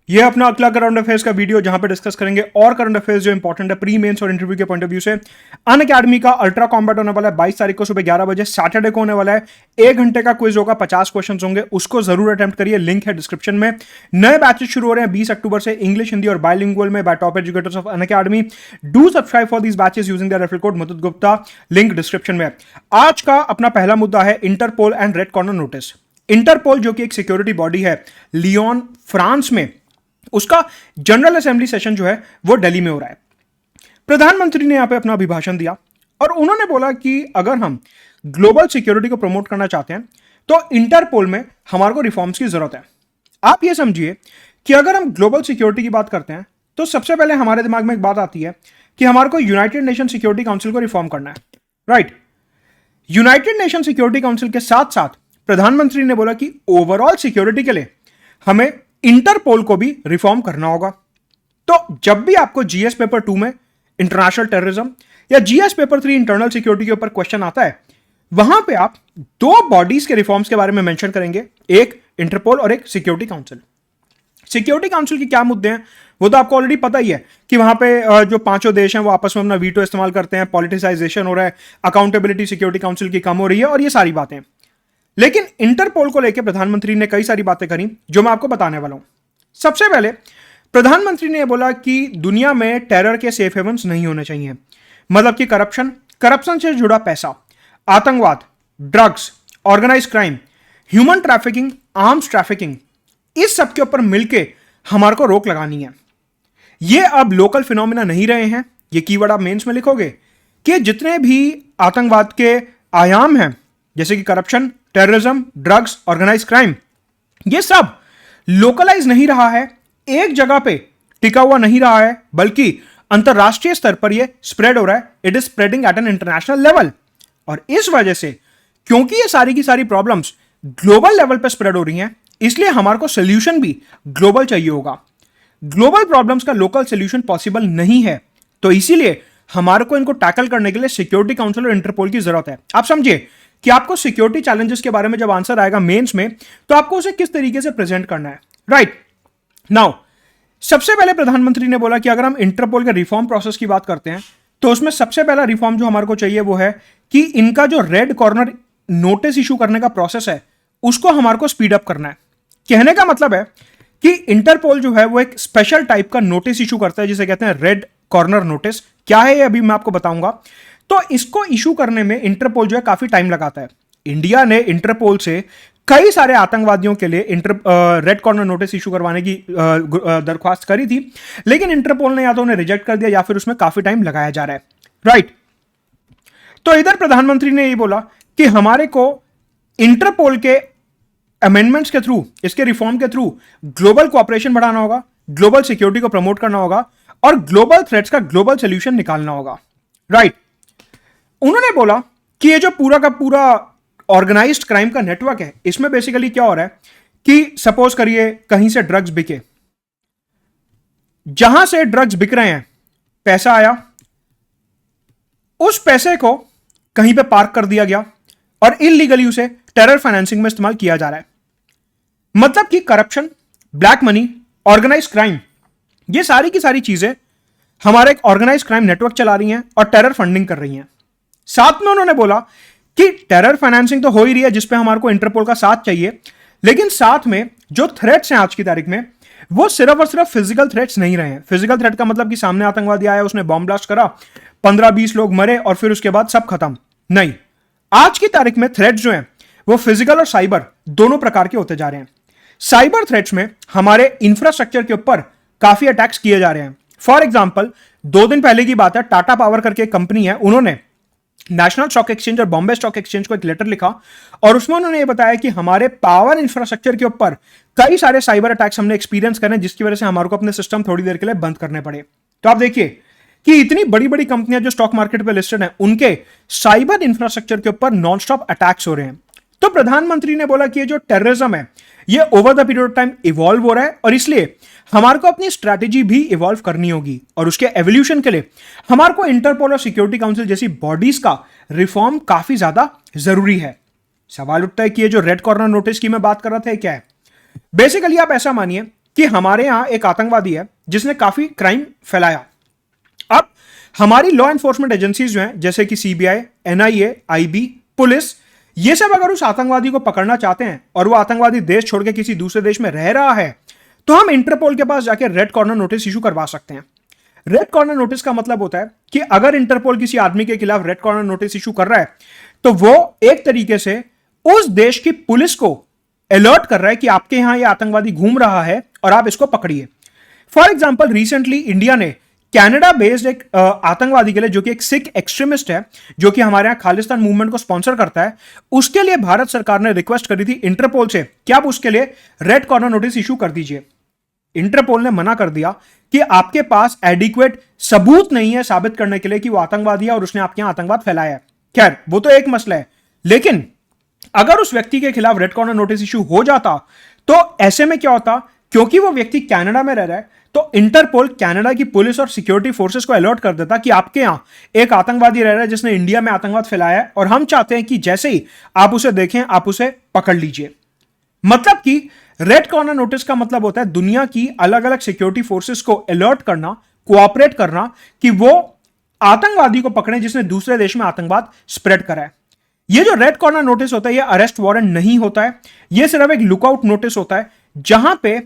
ये अपना अगला करंट अफेयर्स का वीडियो जहां पे डिस्कस करेंगे और करंट अफेयर्स जो इंपॉर्टेंट है प्री मेंस और इंटरव्यू के पॉइंट ऑफ व्यू से। अनअकैडमी का अल्ट्रा कॉम्बैट होने वाला है 22 तारीख को सुबह 11 बजे। सैटरडे को होने वाला है, 1 घंटे का क्विज होगा, 50 क्वेश्चन होंगे, उसको जरूर अटेम्प्ट करिए। लिंक है डिस्क्रिप्शन में। नए बैचेस शुरू हो रहे हैं 20 अक्टूबर से, इंग्लिश, हिंदी और बायलिंगुअल में, by top educators of Unacademy. Do subscribe for these batches using the referral code मुतुत गुप्ता, लिंक डिस्क्रिप्शन में। आज का अपना पहला मुद्दा है Interpol and red corner notice. Interpol जो कि एक सिक्योरिटी बॉडी है लियोन फ्रांस में, उसका जनरल असेंबली सेशन जो है वो दिल्ली में हो रहा है। प्रधानमंत्री ने यहां पे अपना अभिभाषण दिया और उन्होंने बोला कि अगर हम ग्लोबल सिक्योरिटी को प्रमोट करना चाहते हैं तो इंटरपोल में हमारे को रिफॉर्म्स की जरूरत है। आप ये समझिए कि अगर हम ग्लोबल सिक्योरिटी की बात करते हैं तो सबसे पहले हमारे दिमाग में एक बात आती है कि हमारे को यूनाइटेड नेशन सिक्योरिटी काउंसिल को रिफॉर्म करना है, right. United nation security council के साथ साथ प्रधानमंत्री ने बोला कि ओवरऑल सिक्योरिटी के लिए हमें इंटरपोल को भी रिफॉर्म करना होगा। तो जब भी आपको जीएस पेपर 2 में इंटरनेशनल टेररिज्म या जीएस पेपर 3 इंटरनल सिक्योरिटी के ऊपर क्वेश्चन आता है, वहां पे आप दो बॉडीज के रिफॉर्म्स के बारे में मेंशन करेंगे, एक इंटरपोल और एक सिक्योरिटी काउंसिल। सिक्योरिटी काउंसिल के क्या मुद्दे हैं वो तो आपको ऑलरेडी पता ही है कि वहां पे जो पांचों देश हैं वो आपस में अपना वीटो इस्तेमाल करते हैं, पॉलिटिसाइजेशन हो रहा है, अकाउंटेबिलिटी सिक्योरिटी काउंसिल की कम हो रही है और ये सारी बातें। लेकिन इंटरपोल को लेकर प्रधानमंत्री ने कई सारी बातें करी जो मैं आपको बताने वाला हूं। सबसे पहले प्रधानमंत्री ने बोला कि दुनिया में टेरर के सेफ हेवंस नहीं होने चाहिए, मतलब कि करप्शन से जुड़ा पैसा, आतंकवाद, drugs, organise crime, human trafficking, arms trafficking, इस सब के ऊपर मिलके हमारे को रोक लगानी है। ये अब लोकल फिनोमिना नहीं रहे हैं। ये कीवर्ड आप मेंस में लिखोगे कि जितने भी आतंकवाद के आयाम हैं जैसे कि corruption, terrorism, drugs, organise crime, ये सब लोकलाइज नहीं रहा है, एक जगह पे टिका हुआ नहीं रहा है, बल्कि अंतरराष्ट्रीय स्तर पर ये स्प्रेड हो रहा है। It is spreading at an international level. और इस वजह से क्योंकि ये सारी की सारी प्रॉब्लम्स ग्लोबल लेवल पे स्प्रेड हो रही हैं, इसलिए हमारे को सोल्यूशन भी ग्लोबल चाहिए होगा। ग्लोबल प्रॉब्लम्स का लोकल सोल्यूशन पॉसिबल नहीं है, तो इसीलिए हमारे को इनको टैकल करने के लिए सिक्योरिटी काउंसिल और इंटरपोल की जरूरत है। आप समझिए कि आपको सिक्योरिटी चैलेंजेस के बारे में जब आंसर आएगा मेंस में, तो आपको उसे किस तरीके से प्रेजेंट करना है, राइट। नाउ सबसे पहले प्रधानमंत्री ने बोला कि अगर हम इंटरपोल के रिफॉर्म प्रोसेस की बात करते हैं तो उसमें सबसे पहला रिफॉर्म जो हमारे को चाहिए वो है कि इनका जो रेड कॉर्नर नोटिस इशू करने का प्रोसेस है उसको हमारे को स्पीड अप करना है। कहने का मतलब है कि इंटरपोल जो है वो एक स्पेशल टाइप का नोटिस इशू करता है जिसे कहते हैं रेड कॉर्नर नोटिस। क्या है ये अभी मैं आपको बताऊंगा। तो इसको इशू करने में इंटरपोल जो है काफी टाइम लगाता है। इंडिया ने इंटरपोल से कई सारे आतंकवादियों के लिए रेड कॉर्नर नोटिस इशू करवाने की दरख्वास्त करी थी, लेकिन इंटरपोल ने या तो उन्हें रिजेक्ट कर दिया या फिर उसमें काफी टाइम लगाया जा रहा है, राइट। तो इधर प्रधानमंत्री ने ये बोला कि हमारे को इंटरपोल के अमेंडमेंट्स के थ्रू, इसके रिफॉर्म के थ्रू ग्लोबल कोऑपरेशन बढ़ाना होगा, ग्लोबल सिक्योरिटी को प्रमोट करना होगा और ग्लोबल थ्रेट्स का ग्लोबल सोल्यूशन निकालना होगा, राइट। उन्होंने बोला कि ये जो पूरा का पूरा ऑर्गेनाइज्ड क्राइम का नेटवर्क है, इसमें बेसिकली क्या हो रहा है कि सपोज करिए कहीं से ड्रग्स बिके, जहां से ड्रग्स बिक रहे हैं, पैसा आया, उस पैसे को कहीं पे पार्क कर दिया गया और इलीगली उसे टेरर फाइनेंसिंग में इस्तेमाल किया जा रहा है। मतलब कि corruption, black money, organise crime, ये सारी की सारी चीजें हमारे एक ऑर्गेनाइज क्राइम नेटवर्क चला रही हैं और टेरर फंडिंग कर रही हैं। साथ में उन्होंने बोला कि टेरर फाइनेंसिंग तो हो ही रही है जिसपे हमारे को इंटरपोल का साथ चाहिए, लेकिन साथ में जो थ्रेट्स हैं आज की तारीख में वो सिर्फ और सिर्फ फिजिकल थ्रेट्स नहीं रहे हैं। फिजिकल थ्रेट का मतलब कि सामने आतंकवादी आया, उसने बॉम्ब ब्लास्ट करा, 15-20 लोग मरे और फिर उसके बाद सब खत्म, नहीं। आज की तारीख में थ्रेट्स जो हैं वो फिजिकल और साइबर दोनों प्रकार के होते जा रहे हैं। साइबर थ्रेट्स में हमारे इंफ्रास्ट्रक्चर के ऊपर काफी अटैक्स किए जा रहे हैं। फॉर एग्जाम्पल 2 दिन पहले की बात है, टाटा पावर करके एक कंपनी है, उन्होंने नेशनल स्टॉक एक्सचेंज और बॉम्बे स्टॉक एक्सचेंज को एक लेटर लिखा और उसमें उन्होंने ये बताया कि हमारे पावर इंफ्रास्ट्रक्चर के ऊपर कई सारे साइबर अटैक्स हमने एक्सपीरियंस करे जिसकी वजह से हमारे को अपने सिस्टम थोड़ी देर के लिए बंद करने पड़े। तो आप देखिए कि इतनी बड़ी बड़ी कंपनियां जो स्टॉक मार्केट पे लिस्टेड हैं, उनके साइबर इंफ्रास्ट्रक्चर के ऊपर नॉन स्टॉप अटैक्स हो रहे हैं। तो प्रधानमंत्री ने बोला कि ये जो टेररिज्म है ये over the period of time evolve हो रहा है और इसलिए हमारे को अपनी स्ट्रैटेजी भी इवॉल्व करनी होगी और उसके एवोल्यूशन के लिए हमारे को इंटरपोल और सिक्योरिटी काउंसिल जैसी बॉडीज का रिफॉर्म काफी ज्यादा जरूरी है। सवाल उठता है कि ये जो रेड कॉर्नर नोटिस की मैं बात कर रहा था क्या है। बेसिकली आप ऐसा मानिए कि हमारे यहां एक आतंकवादी है जिसने काफी क्राइम फैलाया। अब हमारी लॉ एनफोर्समेंट एजेंसीज जो हैं जैसे कि सीबीआई, एनआईए, आईबी, पुलिस, ये सब अगर उस आतंकवादी को पकड़ना चाहते हैं और वो आतंकवादी देश छोड़ के किसी दूसरे देश में रह रहा है, तो हम इंटरपोल के पास जाके रेड कॉर्नर नोटिस इशू करवा सकते हैं। रेड कॉर्नर नोटिस का मतलब होता है कि अगर इंटरपोल किसी आदमी के खिलाफ रेड कॉर्नर नोटिस इशू कर रहा है तो वो एक तरीके से उस देश की पुलिस को अलर्ट कर रहा है कि आपके यहां ये आतंकवादी घूम रहा है और आप इसको पकड़िए। फॉर एग्जाम्पल, रिसेंटली इंडिया ने कनाडा बेस्ड एक आतंकवादी के लिए, जो कि एक सिख एक्सट्रीमिस्ट है, जो कि हमारे यहां खालिस्तान मूवमेंट को स्पॉन्सर करता है, उसके लिए भारत सरकार ने रिक्वेस्ट करी थी इंटरपोल से कि आप उसके लिए रेड कॉर्नर नोटिस इशू कर दीजिए। इंटरपोल ने मना कर दिया कि आपके पास एडिक्वेट सबूत नहीं है साबित करने के लिए कि वो आतंकवादी है और उसने आपके यहां आतंकवाद फैलाया है। खैर, वो तो एक मसला है, लेकिन अगर उस व्यक्ति के खिलाफ रेड कॉर्नर नोटिस इशू हो जाता तो ऐसे में क्या होता, क्योंकि वो व्यक्ति कनाडा में रह रहा है, तो इंटरपोल कनाडा की पुलिस और सिक्योरिटी फोर्सेस को अलर्ट कर देता कि आपके यहां एक आतंकवादी रह रहा है जिसने इंडिया में आतंकवाद फैलाया है और हम चाहते हैं कि जैसे ही आप उसे देखें आप उसे पकड़ लीजिए। मतलब कि रेड कॉर्नर नोटिस का मतलब होता है दुनिया की अलग अलग सिक्योरिटी फोर्सेस को अलर्ट करना, कोऑपरेट करना कि वो आतंकवादी को पकड़े जिसने दूसरे देश में आतंकवाद स्प्रेड करा है। ये जो रेड कॉर्नर नोटिस होता है ये अरेस्ट वारंट नहीं होता है, ये सिर्फ एक लुकआउट नोटिस होता है जहां पे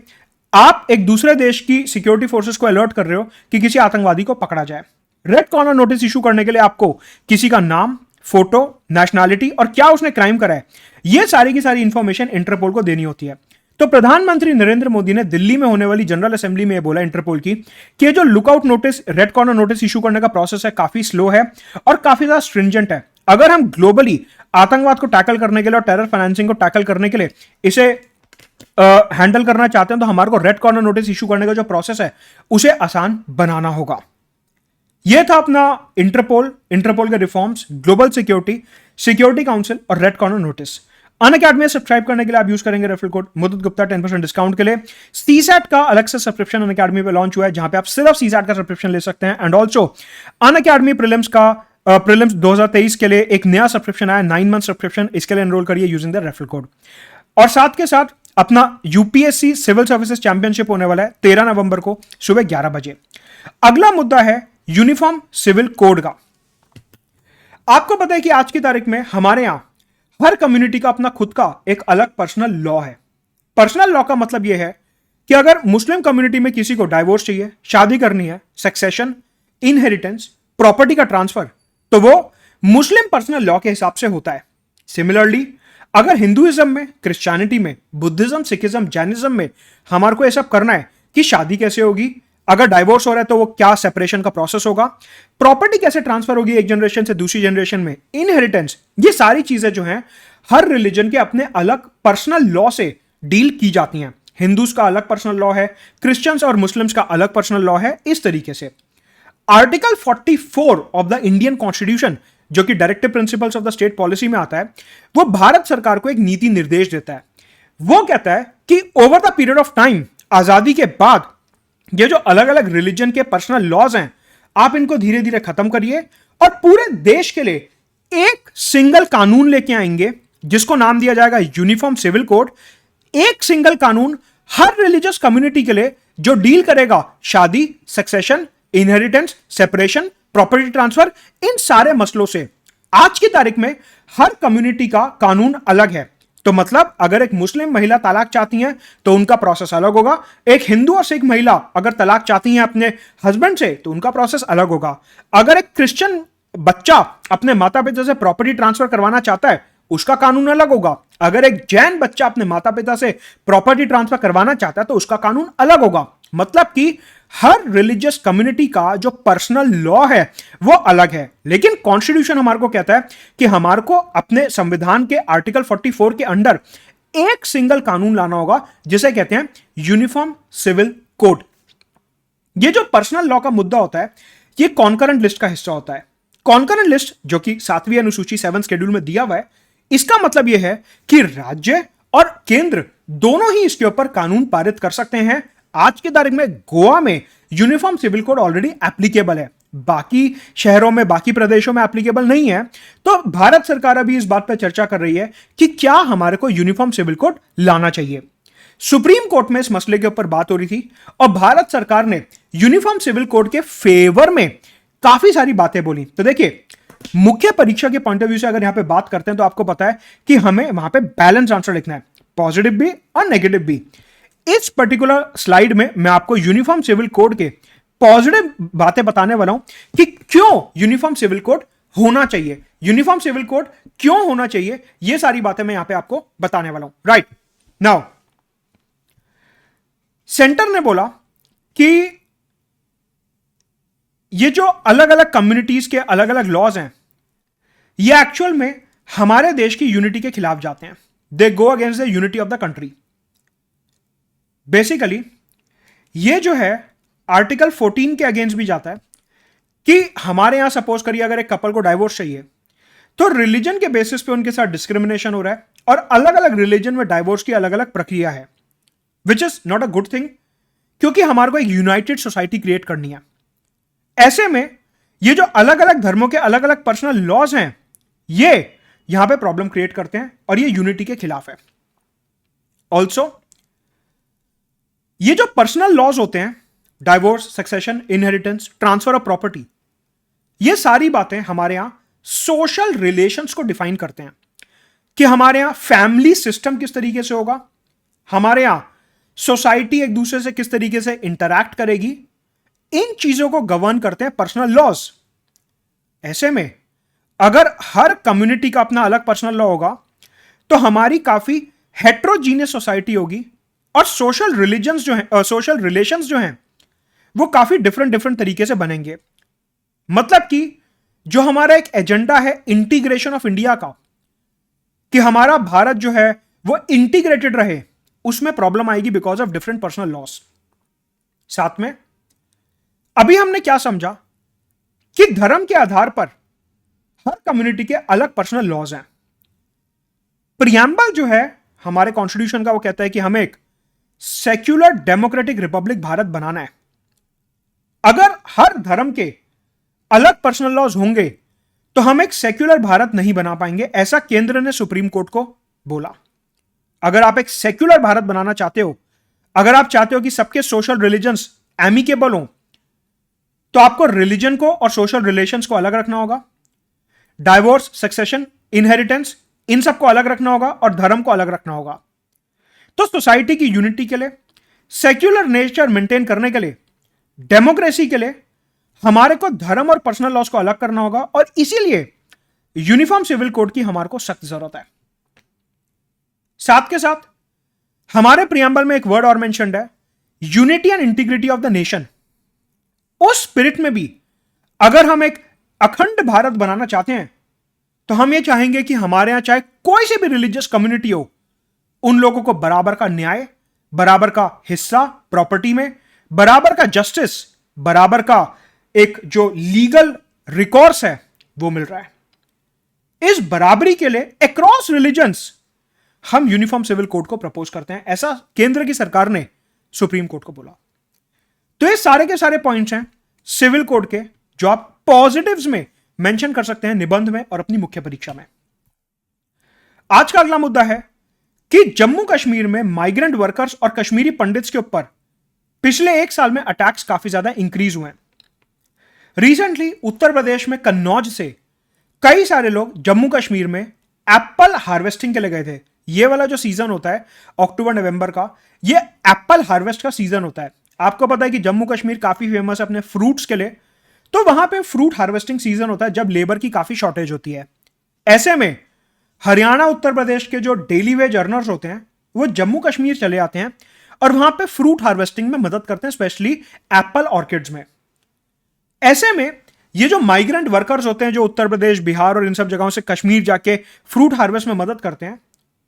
आप एक दूसरे देश की सिक्योरिटी फोर्सेस को अलर्ट कर रहे हो कि किसी आतंकवादी को पकड़ा जाए। रेड कॉर्नर नोटिस इशू करने के लिए आपको किसी का नाम, फोटो, नेशनैलिटी और क्या उसने क्राइम करा है, ये सारी की सारी इंफॉर्मेशन इंटरपोल को देनी होती है। तो प्रधानमंत्री नरेंद्र मोदी ने दिल्ली में होने वाली जनरल असेंबली में बोला इंटरपोल की कि ये जो lookout notice, red corner notice issue करने का प्रोसेस है काफी स्लो है और काफी ज्यादा स्ट्रिंजेंट है। अगर हम ग्लोबली आतंकवाद को टैकल करने के लिए और टेरर फाइनेंसिंग को टैकल करने के लिए इसे हैंडल करना चाहते हैं तो हमारे को रेड कॉर्नर नोटिस इशू करने का जो प्रोसेस है उसे आसान बनाना होगा। यह था अपना इंटरपोल के reforms, global security, security council और red corner notice. Unacademy subscribe करने के लिए आप यूज करेंगे रेफरल कोड मुद्दत गुप्ता 10% डिस्काउंट के लिए। सीसैट का अलग से सब्सक्रिप्शन अनअकैडमी पे लॉन्च हुआ है जहां पे आप सिर्फ सीसैट का सब्सक्रिप्शन ले सकते हैं। एंड ऑल्सो अनअकैडमी प्रीलिम्स 2023 के लिए एक नया सब्सक्रिप्शन आया, 9 मंथ सब्सक्रिप्शन, इसके लिए एनरोल करिए यूजिंग द रेफरल कोड। और साथ के साथ अपना यूपीएससी सिविल सर्विसेज चैंपियनशिप होने वाला है 13 नवंबर को सुबह 11 बजे। अगला मुद्दा है यूनिफॉर्म सिविल कोड का। आपको पता है कि आज की तारीख में हमारे यहां हर कम्युनिटी का अपना खुद का एक अलग पर्सनल लॉ है। पर्सनल लॉ का मतलब यह है कि अगर मुस्लिम कम्युनिटी में किसी को डाइवोर्स चाहिए, शादी करनी है, सक्सेशन, इनहेरिटेंस, प्रॉपर्टी का ट्रांसफर, तो वो मुस्लिम पर्सनल लॉ के हिसाब से होता है। सिमिलरली अगर हिंदुइज्म में, क्रिश्चियनिटी में, बुद्धिज्म, सिखिज्म, जैनिज्म में हमारे को यह सब करना है कि शादी कैसे होगी, अगर डाइवोर्स हो रहा है तो वो क्या सेपरेशन का प्रोसेस होगा, प्रॉपर्टी कैसे ट्रांसफर होगी एक जनरेशन से दूसरी जनरेशन में, इनहेरिटेंस, ये सारी चीजें जो हैं हर रिलीजन के अपने अलग पर्सनल लॉ से डील की जाती हैं। हिंदूज का अलग पर्सनल लॉ है, क्रिश्चियंस और मुस्लिम्स का अलग पर्सनल लॉ है। इस तरीके से article 44 of the Indian constitution, जो कि directive principles of the state policy में आता है, वो भारत सरकार को एक नीति निर्देश देता है। वो कहता है कि over the period of time, आजादी के बाद, ये जो अलग अलग रिलीजन के पर्सनल लॉज हैं आप इनको धीरे धीरे खत्म करिए और पूरे देश के लिए एक सिंगल कानून लेके आएंगे जिसको नाम दिया जाएगा यूनिफॉर्म सिविल कोड। एक सिंगल कानून हर रिलीजियस कम्युनिटी के लिए जो डील करेगा शादी, succession, inheritance, separation, property transfer, इन सारे मसलों से। आज की तारीख में हर कम्युनिटी का कानून अलग है। तो मतलब अगर एक मुस्लिम महिला तलाक चाहती हैं तो उनका प्रोसेस अलग होगा, एक हिंदू और सिख महिला अगर तलाक चाहती हैं अपने हस्बैंड से तो उनका प्रोसेस अलग होगा। अगर एक क्रिश्चियन बच्चा अपने माता पिता से प्रॉपर्टी ट्रांसफर करवाना चाहता है उसका कानून अलग होगा। अगर एक जैन बच्चा अपने माता पिता से प्रॉपर्टी ट्रांसफर करवाना चाहता है तो उसका कानून अलग होगा। मतलब कि हर रिलीजियस कम्युनिटी का जो पर्सनल लॉ है वो अलग है। लेकिन कॉन्स्टिट्यूशन हमारे को कहता है कि हमारे को अपने संविधान के आर्टिकल 44 के अंडर एक सिंगल कानून लाना होगा जिसे कहते हैं यूनिफॉर्म सिविल कोड। ये जो पर्सनल लॉ का मुद्दा होता है ये कॉन्करेंट लिस्ट का हिस्सा होता है। कॉन्करेंट लिस्ट जो कि 7वीं अनुसूची 7 शेड्यूल में दिया हुआ है, इसका मतलब यह है कि राज्य और केंद्र दोनों ही इसके ऊपर कानून पारित कर सकते हैं। आज की तारीख में गोवा में uniform civil code already applicable है, बाकी शहरों में, बाकी प्रदेशों में एप्लीकेबल नहीं है। तो भारत सरकार अभी इस बात पर चर्चा कर रही है कि क्या हमारे को यूनिफॉर्म सिविल कोड लाना चाहिए। सुप्रीम कोर्ट में इस मसले के ऊपर बात हो रही थी और भारत सरकार ने यूनिफॉर्म सिविल कोड के फेवर में काफी सारी बातें बोली। तो देखिए, मुख्य परीक्षा के पॉइंट ऑफ व्यू से अगर यहां पे बात करते हैं तो आपको पता है कि हमें वहां पे बैलेंस आंसर लिखना है, पॉजिटिव भी और नेगेटिव भी। इस पर्टिकुलर स्लाइड में मैं आपको यूनिफॉर्म सिविल कोड के पॉजिटिव बातें बताने वाला हूं कि क्यों यूनिफॉर्म सिविल कोड होना चाहिए, यूनिफॉर्म सिविल कोड क्यों होना चाहिए, यह सारी बातें मैं यहां पे आपको बताने वाला हूं। राइट नाउ, सेंटर ने बोला कि ये जो अलग अलग कम्युनिटीज के अलग अलग लॉज हैं, ये एक्चुअल में हमारे देश की यूनिटी के खिलाफ जाते हैं। They go against the unity of the country. Basically ये जो है आर्टिकल 14 के अगेंस्ट भी जाता है कि हमारे यहां सपोज करिए अगर एक कपल को डाइवोर्स चाहिए तो रिलीजन के बेसिस पे उनके साथ डिस्क्रिमिनेशन हो रहा है और अलग अलग रिलीजन में डाइवोर्स की अलग अलग प्रक्रिया है, which is not a good thing, क्योंकि हमारे को एक यूनाइटेड सोसाइटी क्रिएट करनी है। ऐसे में ये जो अलग अलग धर्मों के अलग अलग पर्सनल लॉज हैं, ये यहां पे प्रॉब्लम क्रिएट करते हैं और ये यूनिटी के खिलाफ है। ऑल्सो ये जो पर्सनल लॉज होते हैं, divorce, succession, inheritance, transfer of property, ये सारी बातें हमारे यहां सोशल रिलेशंस को डिफाइन करते हैं कि हमारे यहां फैमिली सिस्टम किस तरीके से होगा, हमारे यहां सोसाइटी एक दूसरे से किस तरीके से इंटरैक्ट करेगी। इन चीजों को गवर्न करते हैं पर्सनल लॉज। ऐसे में अगर हर कम्युनिटी का अपना अलग पर्सनल लॉ होगा तो हमारी काफी हेट्रोजीनियस सोसाइटी होगी और सोशल रिलीजन्स जो हैं, सोशल रिलेशंस जो हैं, वो काफी डिफरेंट डिफरेंट तरीके से बनेंगे। मतलब कि जो हमारा एक एजेंडा है इंटीग्रेशन ऑफ इंडिया का, कि हमारा भारत जो है वो इंटीग्रेटेड रहे, उसमें प्रॉब्लम आएगी because of different personal loss. साथ में अभी हमने क्या समझा कि धर्म के आधार पर हर कम्युनिटी के अलग पर्सनल लॉज हैं। प्रियम्बल जो है हमारे कॉन्स्टिट्यूशन का, वो कहता है कि हमें एक सेक्युलर डेमोक्रेटिक रिपब्लिक भारत बनाना है। अगर हर धर्म के अलग पर्सनल लॉज होंगे तो हम एक सेक्युलर भारत नहीं बना पाएंगे, ऐसा केंद्र ने सुप्रीम कोर्ट को बोला। अगर आप एक सेक्युलर भारत बनाना चाहते हो, अगर आप चाहते हो कि सबके सोशल रिलीजन्स एमिकेबल हो, तो आपको रिलीजन को और सोशल रिलेशंस को अलग रखना होगा, डाइवोर्स, सक्सेशन, इनहेरिटेंस, इन सबको अलग रखना होगा और धर्म को अलग रखना होगा। तो सोसाइटी की यूनिटी के लिए, सेक्युलर नेचर मेंटेन करने के लिए, डेमोक्रेसी के लिए हमारे को धर्म और पर्सनल लॉस को अलग करना होगा और इसीलिए यूनिफॉर्म सिविल कोड की हमारे को सख्त जरूरत है। साथ के साथ हमारे प्रियम्बल में एक वर्ड और मेंशन्ड है, unity and integrity of the nation. उस स्पिरिट में भी अगर हम एक अखंड भारत बनाना चाहते हैं तो हम ये चाहेंगे कि हमारे यहां चाहे कोई सी भी रिलीजियस कम्युनिटी हो, उन लोगों को बराबर का न्याय, बराबर का हिस्सा प्रॉपर्टी में, बराबर का जस्टिस, बराबर का एक जो लीगल रिकॉर्स है वो मिल रहा है। इस बराबरी के लिए अक्रॉस रिलीजन्स हम यूनिफॉर्म सिविल कोड को प्रपोज करते हैं, ऐसा केंद्र की सरकार ने सुप्रीम कोर्ट को बोला। तो ये सारे के सारे पॉइंट्स हैं सिविल कोड के जो आप पॉजिटिव्स में मेंशन कर सकते हैं निबंध में और अपनी मुख्य परीक्षा में। आज का अगला मुद्दा है कि जम्मू कश्मीर में माइग्रेंट वर्कर्स और कश्मीरी पंडित्स के ऊपर पिछले एक साल में अटैक्स काफी ज्यादा इंक्रीज हुए हैं। रिसेंटली उत्तर प्रदेश में कन्नौज से कई सारे लोग जम्मू कश्मीर में एप्पल हार्वेस्टिंग के लिए गए थे। ये वाला जो सीजन होता है अक्टूबर नवंबर का, ये एप्पल हार्वेस्ट का सीजन होता है। आपको पता है कि जम्मू कश्मीर काफी फेमस है अपने फ्रूट्स के लिए, तो वहां पे फ्रूट हार्वेस्टिंग सीजन होता है जब लेबर की काफी शॉर्टेज होती है। ऐसे में हरियाणा उत्तर प्रदेश के जो डेली वेज अर्नर्स होते हैं वो जम्मू कश्मीर चले आते हैं और वहां पे फ्रूट हार्वेस्टिंग में मदद करते हैं, स्पेशली एप्पल ऑर्किड्स में। ऐसे में ये जो माइग्रेंट वर्कर्स होते हैं जो उत्तर प्रदेश, बिहार और इन सब जगहों से कश्मीर जाके फ्रूट हार्वेस्ट में मदद करते हैं,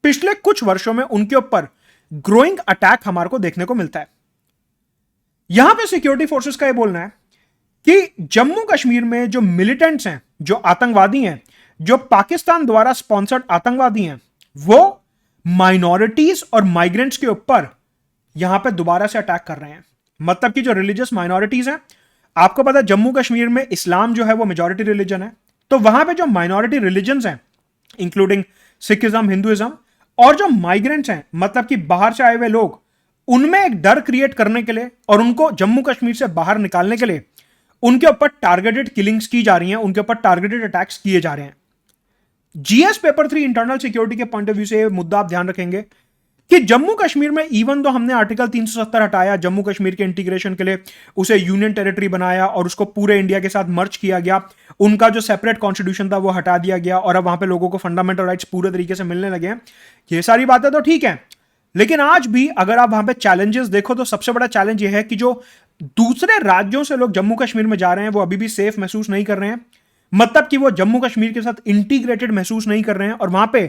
पिछले कुछ वर्षों में उनके ऊपर ग्रोइंग अटैक हमारे को देखने को मिलता है। यहां पे सिक्योरिटी फोर्सेस का ये बोलना है कि जम्मू कश्मीर में जो मिलिटेंट्स हैं, जो आतंकवादी हैं, जो पाकिस्तान द्वारा स्पॉन्सर्ड आतंकवादी हैं, वो माइनॉरिटीज और माइग्रेंट्स के ऊपर यहां पे दोबारा से अटैक कर रहे हैं। मतलब कि जो रिलीजियस माइनॉरिटीज हैं, आपको पता है जम्मू कश्मीर में इस्लाम जो है वो मेजॉरिटी रिलीजन है, तो वहां पे जो माइनॉरिटी रिलीजन्स हैं इंक्लूडिंग सिखिज्म, हिंदुइज्म, और जो माइग्रेंट्स हैं मतलब कि बाहर से आए हुए लोग उनमें एक डर क्रिएट करने के लिए और उनको जम्मू कश्मीर से बाहर निकालने के लिए उनके ऊपर टारगेटेड किलिंग्स की जा रही हैं, उनके ऊपर टारगेटेड अटैक्स किए जा रहे हैं। जीएस पेपर 3 इंटरनल सिक्योरिटी के पॉइंट ऑफ व्यू से ये मुद्दा आप ध्यान रखेंगे कि जम्मू कश्मीर में इवन तो हमने आर्टिकल 370 हटाया जम्मू कश्मीर के इंटीग्रेशन के लिए, उसे यूनियन टेरिटरी बनाया और उसको पूरे इंडिया के साथ मर्ज किया गया, उनका जो सेपरेट कॉन्स्टिट्यूशन था वो हटा दिया गया और अब वहां पे लोगों को फंडामेंटल राइट्स पूरे तरीके से मिलने लगे हैं। ये सारी बातें तो ठीक है, लेकिन आज भी अगर आप वहां पे चैलेंजेस देखो तो सबसे बड़ा चैलेंज ये है कि जो दूसरे राज्यों से लोग जम्मू कश्मीर में जा रहे हैं वो अभी भी सेफ महसूस नहीं कर रहे हैं, मतलब कि वो जम्मू कश्मीर के साथ इंटीग्रेटेड महसूस नहीं कर रहे हैं और वहां पे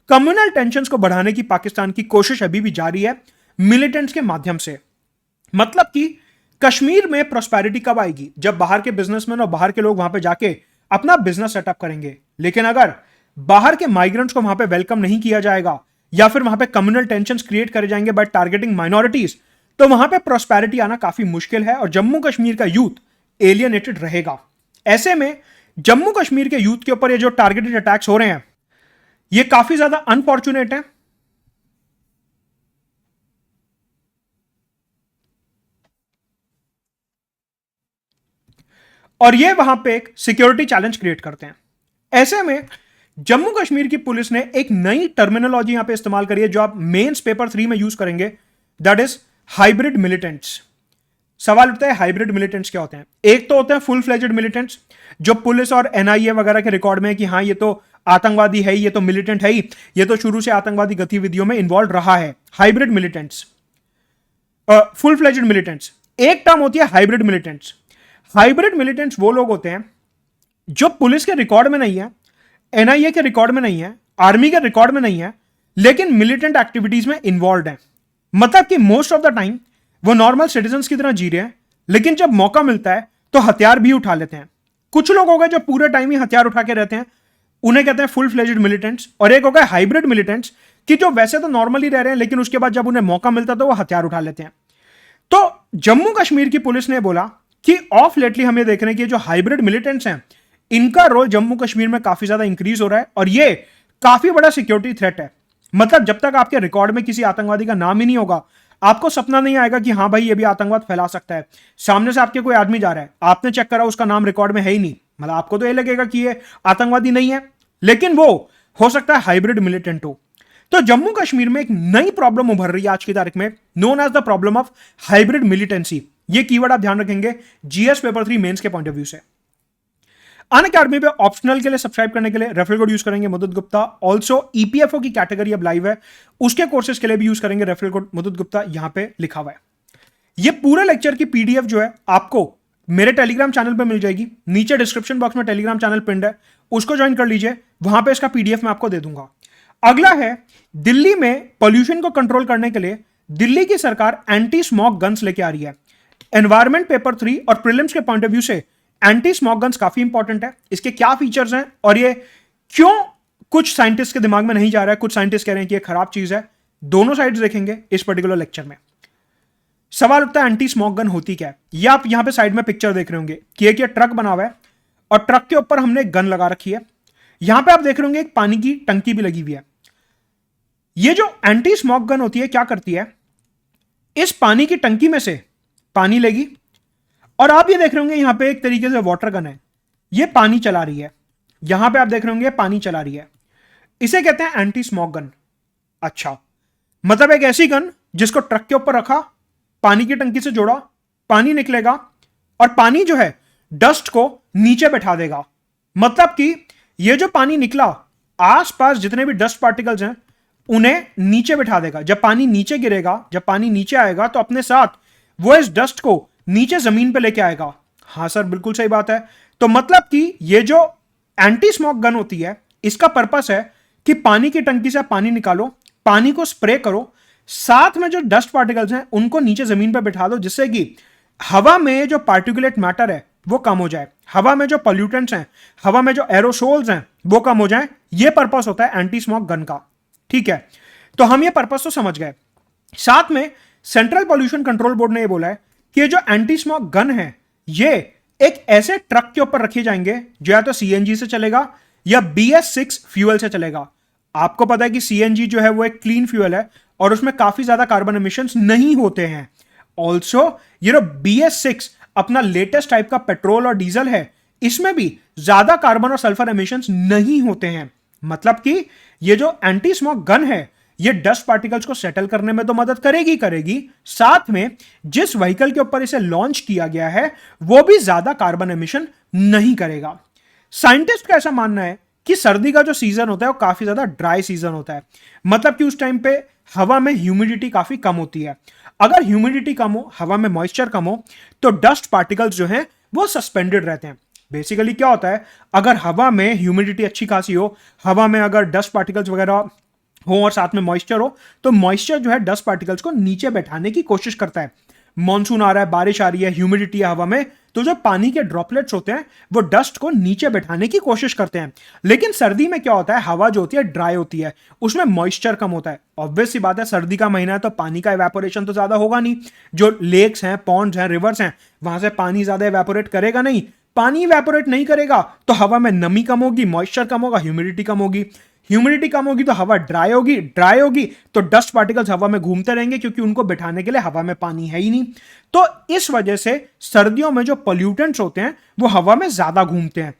कम्युनल टेंशंस को बढ़ाने की पाकिस्तान की कोशिश अभी भी जारी है मिलिटेंट्स के माध्यम से। मतलब कि कश्मीर में प्रोस्पेरिटी कब आएगी? जब बाहर के बिजनेसमैन और बाहर के लोग वहां पे जाके अपना बिजनेस सेटअप करेंगे। लेकिन अगर बाहर के माइग्रेंट्स को वहां पे वेलकम नहीं किया जाएगा या फिर वहां पे कम्युनल टेंशंस क्रिएट करे जाएंगे बाय टारगेटिंग माइनॉरिटीज, तो वहां पे प्रोस्पेरिटी आना काफी मुश्किल है और जम्मू कश्मीर का यूथ एलियनेटेड रहेगा। ऐसे में जम्मू कश्मीर के यूथ के ऊपर ये जो टारगेटेड अटैक्स हो रहे हैं ये काफी ज्यादा अनफॉर्चुनेट है। और ये वहां पे एक सिक्योरिटी चैलेंज क्रिएट करते हैं। ऐसे में जम्मू कश्मीर की पुलिस ने एक नई टर्मिनोलॉजी यहां पे इस्तेमाल करी है जो आप मेंस पेपर 3 में यूज करेंगे, दैट इज हाइब्रिड मिलिटेंट्स। सवाल उठता है हाइब्रिड मिलिटेंट्स क्या होते हैं? एक तो होते हैं फुल फ्लेजेड मिलिटेंट्स जो पुलिस और एनआईए वगैरह के रिकॉर्ड में है कि हाँ ये तो आतंकवादी है, ये तो मिलिटेंट है ही, ये तो शुरू से आतंकवादी गतिविधियों में इन्वॉल्व रहा है। Hybrid militants, full fledged militants. एक टर्म होती है हाइब्रिड मिलिटेंट्स। हाइब्रिड मिलिटेंट्स वो लोग होते हैं जो पुलिस के रिकॉर्ड में नहीं है, एनआईए के रिकॉर्ड में नहीं है, आर्मी के रिकॉर्ड में नहीं है, लेकिन मिलिटेंट एक्टिविटीज में इन्वॉल्व है। मतलब कि मोस्ट ऑफ द टाइम वो नॉर्मल सिटीजन्स की तरह जी रहे हैं, लेकिन जब मौका मिलता है तो हथियार भी उठा लेते हैं। कुछ लोग हो गए जो पूरे टाइम ही हथियार उठा के रहते हैं, उन्हें कहते हैं फुल फ्लेजेड मिलिटेंट्स। और एक हो गए हाइब्रिड मिलिटेंट्स कि जो वैसे तो नॉर्मली रह रहे हैं लेकिन उसके बाद जब उन्हें मौका मिलता है तो वो हथियार उठा लेते हैं। तो जम्मू कश्मीर की पुलिस ने बोला कि ऑफ लेटली हमें देख रहे हैं कि जो हाइब्रिड मिलिटेंट्स हैं इनका रोल जम्मू कश्मीर में काफी ज्यादा इंक्रीज हो रहा है और ये काफी बड़ा सिक्योरिटी थ्रेट है। मतलब जब तक आपके रिकॉर्ड में किसी आतंकवादी का नाम ही नहीं होगा, आपको सपना नहीं आएगा कि हाँ भाई ये भी आतंकवाद फैला सकता है। सामने से आपके कोई आदमी जा रहा है, आपने चेक करा उसका नाम रिकॉर्ड में है ही नहीं, मतलब आपको तो ये लगेगा कि ये आतंकवादी नहीं है, लेकिन वो हो सकता है हाइब्रिड मिलिटेंट हो। तो जम्मू कश्मीर में एक नई प्रॉब्लम उभर रही है आज की तारीख में, known as the problem of hybrid militancy. ये कीवर्ड आप ध्यान रखेंगे जीएस पेपर 3 मेंस के पॉइंट ऑफ व्यू से। अनअकैडमी पे ऑप्शनल के लिए सब्सक्राइब करने के लिए रेफरल कोड यूज करेंगे मुदत गुप्ता। ऑल्सो ईपीएफओ की कैटेगरी अब लाइव है, उसके कोर्सेज के लिए भी यूज करेंगे रेफरल कोड मुदत गुप्ता, यहां पे लिखा हुआ है। ये पूरे लेक्चर की पीडीएफ जो है आपको मेरे टेलीग्राम चैनल पे मिल जाएगी, नीचे डिस्क्रिप्शन बॉक्स में टेलीग्राम चैनल पिंड है, उसको ज्वाइन कर लीजिए, वहां पे इसका पीडीएफ मैं आपको दे दूंगा। अगला है, दिल्ली में पॉल्यूशन को कंट्रोल करने के लिए दिल्ली की सरकार एंटी स्मॉग गन्स लेके आ रही है। एनवायरमेंट पेपर 3 और प्रीलिम्स के पॉइंट ऑफ व्यू से एंटी स्मॉग गन्स काफी इंपॉर्टेंट है। इसके क्या फीचर्स हैं और ये क्यों कुछ साइंटिस्ट के दिमाग में नहीं जा रहा है, कुछ साइंटिस्ट कह रहे हैं कि ये खराब चीज है, दोनों साइड्स देखेंगे इस पर्टिकुलर लेक्चर में। सवाल उठता है एंटी स्मॉग गन होती क्या है? ये आप यहां पे साइड में पिक्चर देख रहे होंगे कि एक ये ट्रक बना हुआ है और ट्रक के ऊपर हमने गन लगा रखी है। यहां पे आप देख रहे होंगे एक पानी की टंकी भी लगी हुई है। ये जो एंटी स्मॉग गन होती है क्या करती है, इस पानी की टंकी में से पानी लेगी और आप ये देख रहे होंगे यहां पे एक तरीके से वाटर गन है, ये पानी चला रही है। यहां पे आप देख रहे होंगे पानी चला रही है, इसे कहते हैं एंटी स्मॉग गन। अच्छा, मतलब एक ऐसी गन जिसको ट्रक के ऊपर रखा, पानी की टंकी से जोड़ा, पानी निकलेगा और पानी जो है डस्ट को नीचे बैठा देगा। मतलब कि ये जो पानी निकला, आसपास जितने भी डस्ट पार्टिकल्स हैं उन्हें नीचे बैठा देगा। जब पानी नीचे गिरेगा, जब पानी नीचे आएगा तो अपने साथ वो इस डस्ट को नीचे जमीन पे लेके आएगा। हां सर, बिल्कुल सही बात है। तो मतलब कि ये जो एंटी स्मॉग गन होती है इसका पर्पस है कि पानी की टंकी से पानी निकालो, पानी को स्प्रे करो, साथ में जो डस्ट पार्टिकल्स हैं उनको नीचे जमीन पर बैठा दो, जिससे कि हवा में जो पार्टिकुलेट मैटर है वो कम हो जाए, हवा में जो पॉल्यूटेंट्स हैं, हवा में जो एरोसोल्स हैं वो कम हो जाए। ये पर्पस होता है एंटी स्मॉग गन का। ठीक है, तो हम ये पर्पस तो समझ गए। साथ में सेंट्रल पॉल्यूशन कंट्रोल बोर्ड ने ये बोला है कि ये जो एंटी स्मॉग गन है ये एक ऐसे ट्रक के ऊपर रखे जाएंगे जो या तो सीएनजी से चलेगा या BS6 फ्यूल से चलेगा। आपको पता है कि सीएनजी जो है वो एक क्लीन फ्यूल है और उसमें काफी ज्यादा कार्बन एमिशंस नहीं होते हैं। ऑल्सो BS6 अपना लेटेस्ट टाइप का पेट्रोल और डीजल है, इसमें भी ज्यादा कार्बन और सल्फर एमिशंस नहीं होते हैं। मतलब कि ये जो एंटी स्मोक गन है ये डस्ट पार्टिकल्स को सेटल करने में तो मदद करेगी, साथ में जिस व्हीकल के ऊपर इसे लॉन्च किया गया है वो भी ज्यादा कार्बन एमिशन नहीं करेगा। साइंटिस्ट का ऐसा मानना है कि सर्दी का जो सीजन होता है वो काफी ज्यादा ड्राई सीजन होता है, मतलब कि उस टाइम पे हवा में ह्यूमिडिटी काफी कम होती है। अगर ह्यूमिडिटी कम हो, हवा में मॉइस्चर कम हो, तो डस्ट पार्टिकल्स जो हैं वो सस्पेंडेड रहते हैं। बेसिकली क्या होता है, अगर हवा में ह्यूमिडिटी अच्छी खासी हो, हवा में अगर डस्ट पार्टिकल्स वगैरह हो और साथ में मॉइस्चर हो, तो मॉइस्चर जो है डस्ट पार्टिकल्स को नीचे बैठाने की कोशिश करता है। मॉनसून आ रहा है, बारिश आ रही है, ह्यूमिडिटी है हवा में, तो जो पानी के ड्रॉपलेट्स होते हैं वो डस्ट को नीचे बैठाने की कोशिश करते हैं। लेकिन सर्दी में क्या होता है, हवा जो होती है ड्राई होती है, उसमें मॉइस्चर कम होता है। ऑब्वियस सी बात है, सर्दी का महीना है तो पानी का इवेपोरेशन तो ज्यादा होगा नहीं। जो लेक्स हैं, पॉन्ड्स हैं, रिवर्स हैं, वहां से पानी ज्यादा इवेपोरेट करेगा नहीं। पानी इवेपोरेट नहीं करेगा तो हवा में नमी कम होगी, मॉइस्चर कम होगा, ह्यूमिडिटी कम होगी। ह्यूमिडिटी कम होगी तो हवा ड्राई होगी तो डस्ट पार्टिकल्स हवा में घूमते रहेंगे, क्योंकि उनको बिठाने के लिए हवा में पानी है ही नहीं। तो इस वजह से सर्दियों में जो पोल्यूटेंट्स होते हैं वो हवा में ज्यादा घूमते हैं।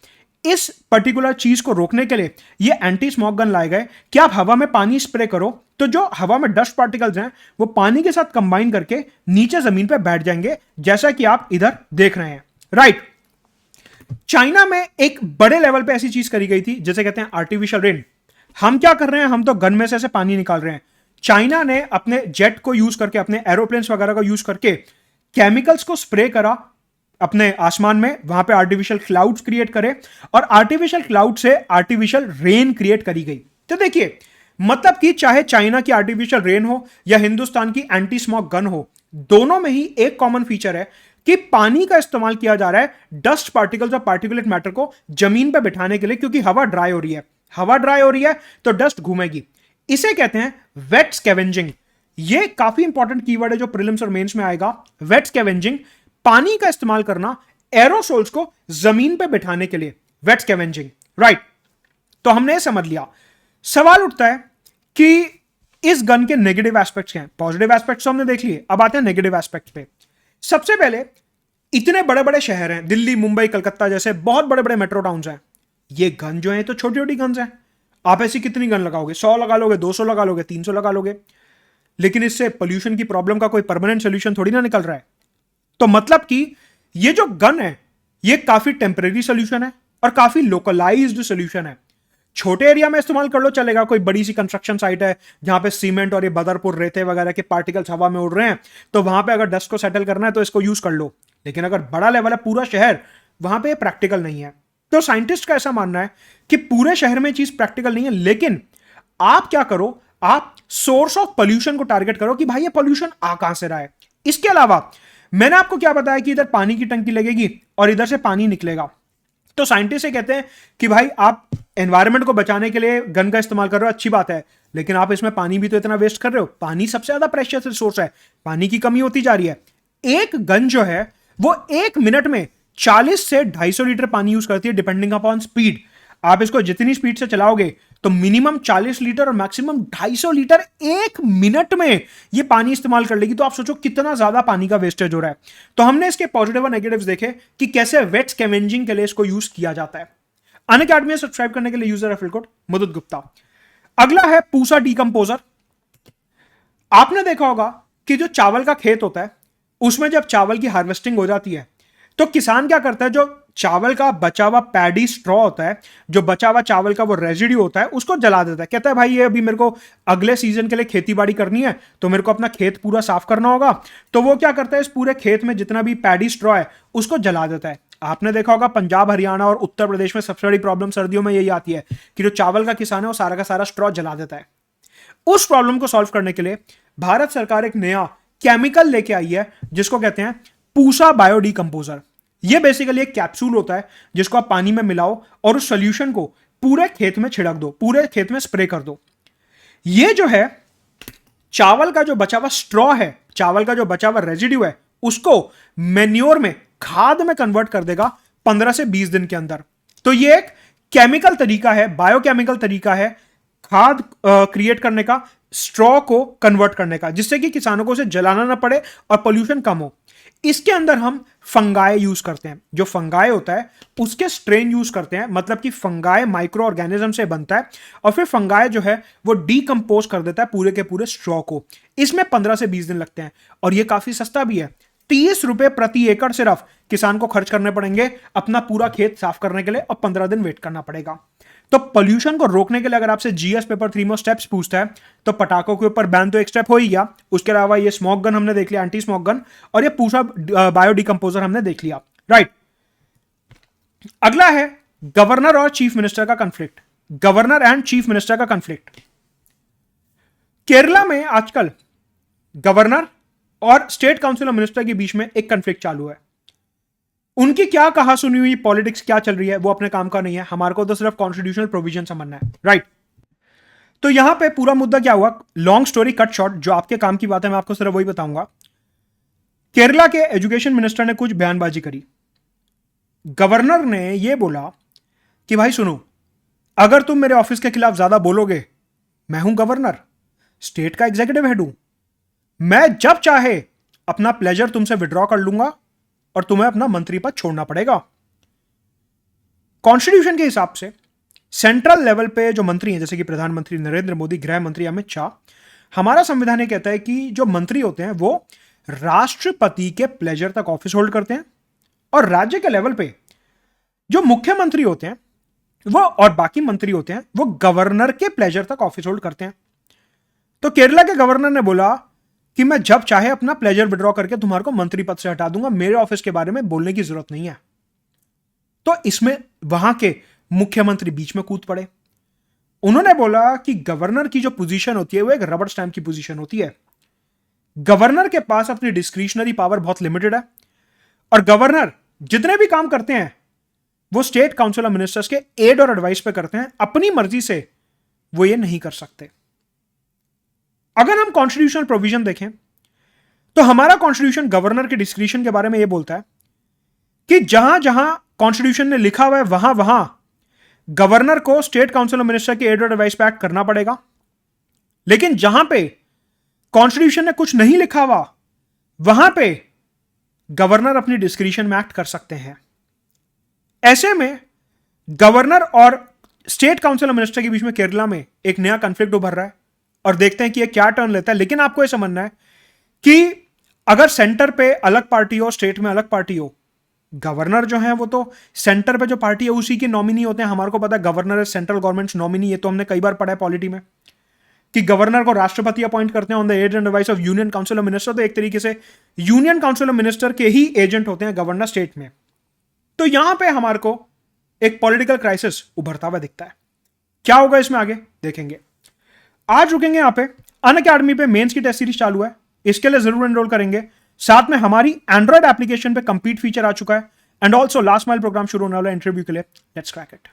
इस पर्टिकुलर चीज को रोकने के लिए ये एंटी स्मोक गन लाए गए कि आप हवा में पानी स्प्रे करो तो जो हवा में डस्ट पार्टिकल्स हैं वो पानी के साथ कंबाइन करके नीचे जमीन पर बैठ जाएंगे, जैसा कि आप इधर देख रहे हैं। राइट, चाइना में एक बड़े लेवल पे ऐसी चीज करी गई थी जिसे कहते हैं आर्टिफिशियल रेन। हम क्या कर रहे हैं, हम तो गन में से ऐसे पानी निकाल रहे हैं। चाइना ने अपने जेट को यूज करके, अपने एरोप्लेन्स वगैरह को यूज करके केमिकल्स को स्प्रे करा अपने आसमान में, वहां पे आर्टिफिशियल क्लाउड्स क्रिएट करे और आर्टिफिशियल क्लाउड से आर्टिफिशियल रेन क्रिएट करी गई। तो देखिए, मतलब कि चाहे चाइना की आर्टिफिशियल रेन हो या हिंदुस्तान की एंटी स्मोक गन हो, दोनों में ही एक कॉमन फीचर है कि पानी का इस्तेमाल किया जा रहा है डस्ट पार्टिकल्स और पार्टिकुलेट मैटर को जमीन पर बिठाने के लिए, क्योंकि हवा ड्राई हो रही है। हवा ड्राई हो रही है तो डस्ट घूमेगी। इसे कहते हैं वेट स्कैवेंजिंग। ये काफी इंपॉर्टेंट कीवर्ड है जो प्रीलिम्स और मेंस में आएगा। वेट स्कैवेंजिंग, पानी का इस्तेमाल करना एरोसोल्स को जमीन पे बिठाने के लिए, वेट स्कैवेंजिंग। राइट, तो हमने समझ लिया। सवाल उठता है कि इस गन के नेगेटिव एस्पेक्ट्स क्या हैं। पॉजिटिव एस्पेक्ट्स तो हमने देख लिए, अब आते हैं नेगेटिव एस्पेक्ट्स पे। सबसे पहले, इतने बड़े बड़े शहर हैं, दिल्ली, मुंबई, कलकत्ता जैसे बहुत बड़े बड़े मेट्रो टाउन्स हैं। ये गन जो है तो छोटी छोटी गन्स हैं। आप ऐसी कितनी गन लगाओगे, 100 लगा लोगे, 200 लगा लोगे, 300 लगा लोगे, लेकिन इससे पोल्यूशन की प्रॉब्लम का कोई परमानेंट सोल्यूशन थोड़ी ना निकल रहा है। तो मतलब कि ये जो गन है ये काफी टेम्परेरी सोल्यूशन है और काफी लोकलाइज्ड सोल्यूशन है। छोटे एरिया में इस्तेमाल कर लो चलेगा, कोई बड़ी सी कंस्ट्रक्शन साइट है जहां पे सीमेंट और ये बदरपुर, रेते वगैरह के पार्टिकल्स हवा में उड़ रहे हैं, तो वहां पे अगर डस्ट को सेटल करना है तो इसको यूज कर लो। लेकिन अगर बड़ा लेवल है, पूरा शहर, वहां पे प्रैक्टिकल नहीं है। तो साइंटिस्ट का ऐसा मानना है कि पूरे शहर में चीज प्रैक्टिकल नहीं है, लेकिन आप क्या करो, आप सोर्स ऑफ पोल्यूशन को टारगेट करो कि भाई ये पोल्यूशन आ कहां से रहा है। इसके अलावा मैंने आपको क्या बताया कि इधर पानी की टंकी लगेगी और इधर से पानी निकलेगा। तो साइंटिस्ट कहते हैं कि भाई आप एनवायरनमेंट को बचाने के लिए गन का इस्तेमाल कर रहे हो, अच्छी बात है, लेकिन आप इसमें पानी भी तो इतना वेस्ट कर रहे हो। पानी सबसे ज्यादा प्रेशियस रिसोर्स है, पानी की कमी होती जा रही है। एक गन जो है वो 1 मिनट में 40 से 250 लीटर पानी यूज करती है, डिपेंडिंग अपॉन स्पीड। आप इसको जितनी स्पीड से चलाओगे तो मिनिमम 40 लीटर और मैक्सिमम 250 लीटर 1 मिनट में ये पानी इस्तेमाल कर लेगी। तो आप सोचो कितना ज्यादा पानी का वेस्टेज हो रहा है। तो हमने इसके पॉजिटिव और नेगेटिव्स देखे कि कैसे वेट स्कैवेंजिंग के लिए इसको यूज किया जाता है। अनअकैडमी में सब्सक्राइब करने के लिए यूजर रेफरल कोड मुदत गुप्ता। अगला है पूसा डीकंपोजर। आपने देखा होगा कि जो चावल का खेत होता है उसमें जब चावल की हार्वेस्टिंग हो जाती है तो किसान क्या करता है, जो चावल का बचा हुआ पैडी स्ट्रॉ होता है, जो बचा हुआ चावल का वो रेजिड्यू होता है, उसको जला देता है। कहता है भाई ये अभी मेरे को अगले सीजन के लिए खेती बाड़ी करनी है तो मेरे को अपना खेत पूरा साफ करना होगा। तो वो क्या करता है, इस पूरे खेत में जितना भी पैडी स्ट्रॉ है उसको जला देता है। आपने देखा होगा पंजाब, हरियाणा और उत्तर प्रदेश में सबसे बड़ी प्रॉब्लम सर्दियों में यही आती है कि जो चावल का किसान है वो सारा का सारा स्ट्रॉ जला देता है। उस प्रॉब्लम को सॉल्व करने के लिए भारत सरकार एक नया केमिकल लेके आई है जिसको कहते हैं पूसा बायोडीकंपोजर। ये बेसिकली एक कैप्सूल होता है जिसको आप पानी में मिलाओ और उस सॉल्यूशन को पूरे खेत में छिड़क दो, पूरे खेत में स्प्रे कर दो। ये जो है चावल का जो बचा हुआ स्ट्रॉ है, चावल का जो बचा हुआ रेजिड्यू है, उसको मेन्योर में, खाद में कन्वर्ट कर देगा 15 से 20 दिन के अंदर। तो ये एक केमिकल तरीका है, बायोकेमिकल तरीका है खाद क्रिएट करने का, स्ट्रॉ को कन्वर्ट करने का, जिससे कि किसानों को उसे जलाना ना पड़े और पोल्यूशन कम हो। इसके अंदर हम फंगाई यूज करते हैं। जो फंगाई होता है उसके स्ट्रेन यूज करते हैं, मतलब कि फंगाई माइक्रो ऑर्गेनिज्म से बनता है और फिर फंगाई जो है वो डीकंपोज कर देता है पूरे के पूरे स्ट्रॉ को। इसमें 15 से 20 दिन लगते हैं और ये काफी सस्ता भी है। 30 रुपए प्रति एकड़ सिर्फ किसान को खर्च करने पड़ेंगे अपना पूरा खेत साफ करने के लिए, और 15 दिन वेट करना पड़ेगा। तो पोल्यूशन को रोकने के लिए अगर आपसे जीएस पेपर 3 में स्टेप्स पूछता है तो पटाखों के ऊपर बैन तो एक स्टेप हो ही गया, उसके अलावा ये स्मोक गन हमने देख लिया, एंटी स्मोक गन, और ये पूरा बायो डिकंपोजर हमने देख लिया, राइट। अगला है गवर्नर और चीफ मिनिस्टर का conflict, governor and chief minister का कंफ्लिक्ट। केरला में आजकल गवर्नर और स्टेट काउंसिल ऑफ मिनिस्टर के बीच में एक कंफ्लिक्ट चालू है। उनकी क्या कहा सुनी हुई पॉलिटिक्स क्या चल रही है वो अपने काम का नहीं है, हमारे को तो सिर्फ कॉन्स्टिट्यूशनल प्रोविजन समझना है, राइट। तो यहां पे पूरा मुद्दा क्या हुआ, लॉन्ग स्टोरी कट शॉर्ट, जो आपके काम की बात है मैं आपको सिर्फ वही बताऊंगा। केरला के एजुकेशन मिनिस्टर ने कुछ बयानबाजी करी। गवर्नर ने यह बोला कि भाई सुनो, अगर तुम मेरे ऑफिस के खिलाफ ज्यादा बोलोगे, मैं हूं गवर्नर, स्टेट का एग्जीक्यूटिव हेड हूं, मैं जब चाहे अपना प्लेजर तुमसे विड्रॉ कर लूंगा और तुम्हें अपना मंत्री पद छोड़ना पड़ेगा। कॉन्स्टिट्यूशन के हिसाब से सेंट्रल लेवल पे जो मंत्री हैं, जैसे कि प्रधानमंत्री नरेंद्र मोदी, गृह मंत्री अमित शाह, हमारा संविधान ये कहता है कि जो मंत्री होते हैं वो राष्ट्रपति के प्लेजर तक ऑफिस होल्ड करते हैं, और राज्य के लेवल पे जो मुख्यमंत्री होते हैं वो और बाकी मंत्री होते हैं वो गवर्नर के प्लेजर तक ऑफिस होल्ड करते हैं। तो केरला के गवर्नर ने बोला कि मैं जब चाहे अपना प्लेजर विड्रॉ करके तुम्हारे को मंत्री पद से हटा दूंगा, मेरे ऑफिस के बारे में बोलने की जरूरत नहीं है। तो इसमें वहां के मुख्यमंत्री बीच में कूद पड़े। उन्होंने बोला कि गवर्नर की जो पोजीशन होती है वो एक रबर स्टैंप की पोजीशन होती है। गवर्नर के पास अपनी डिस्क्रिशनरी पावर बहुत लिमिटेड है, और गवर्नर जितने भी काम करते हैं वो स्टेट काउंसिल ऑफ मिनिस्टर्स के एड और एडवाइस पे करते हैं, अपनी मर्जी से वो ये नहीं कर सकते। अगर हम कॉन्स्टिट्यूशनल प्रोविजन देखें तो हमारा कॉन्स्टिट्यूशन गवर्नर के डिस्क्रिशन के बारे में यह बोलता है कि जहां जहां कॉन्स्टिट्यूशन ने लिखा हुआ है वहां वहां गवर्नर को स्टेट काउंसिल ऑफ मिनिस्टर के एड और एडवाइस पे एक्ट करना पड़ेगा। लेकिन जहां पे कॉन्स्टिट्यूशन ने कुछ नहीं लिखा हुआ वहां पे गवर्नर अपनी डिस्क्रिशन में एक्ट कर सकते हैं। ऐसे में गवर्नर और स्टेट काउंसिल ऑफ मिनिस्टर के बीच में केरला में एक नया कॉन्फ्लिक्ट उभर रहा है, और देखते हैं कि ये क्या टर्न लेता है। लेकिन आपको यह समझना है कि अगर सेंटर पे अलग पार्टी हो, स्टेट में अलग पार्टी हो, गवर्नर जो है वो तो सेंटर पे जो पार्टी है उसी के नॉमिनी होते हैं। हमारे को पता है गवर्नर है सेंट्रल गवर्नमेंट नॉमिनी, ये तो हमने कई बार पढ़ा है पॉलिटी में कि गवर्नर को राष्ट्रपति अपॉइंट करते हैं on the aid and advice of union council of minister. तो एक तरीके से यूनियन काउंसिल ऑफ मिनिस्टर के ही एजेंट होते हैं गवर्नर स्टेट में। तो यहां पे हमारे को एक पॉलिटिकल क्राइसिस उभरता हुआ दिखता है। क्या होगा इसमें आगे देखेंगे। आज रुकेंगे यहां पे। अनअकैडमी पे मेंस की टेस्ट सीरीज चालू है, इसके लिए जरूर एनरोल करेंगे। साथ में हमारी एंड्रॉइड एप्लीकेशन पे कंप्लीट फीचर आ चुका है, and also last mile programme शुरू होने वाला है इंटरव्यू के लिए। Let's crack it.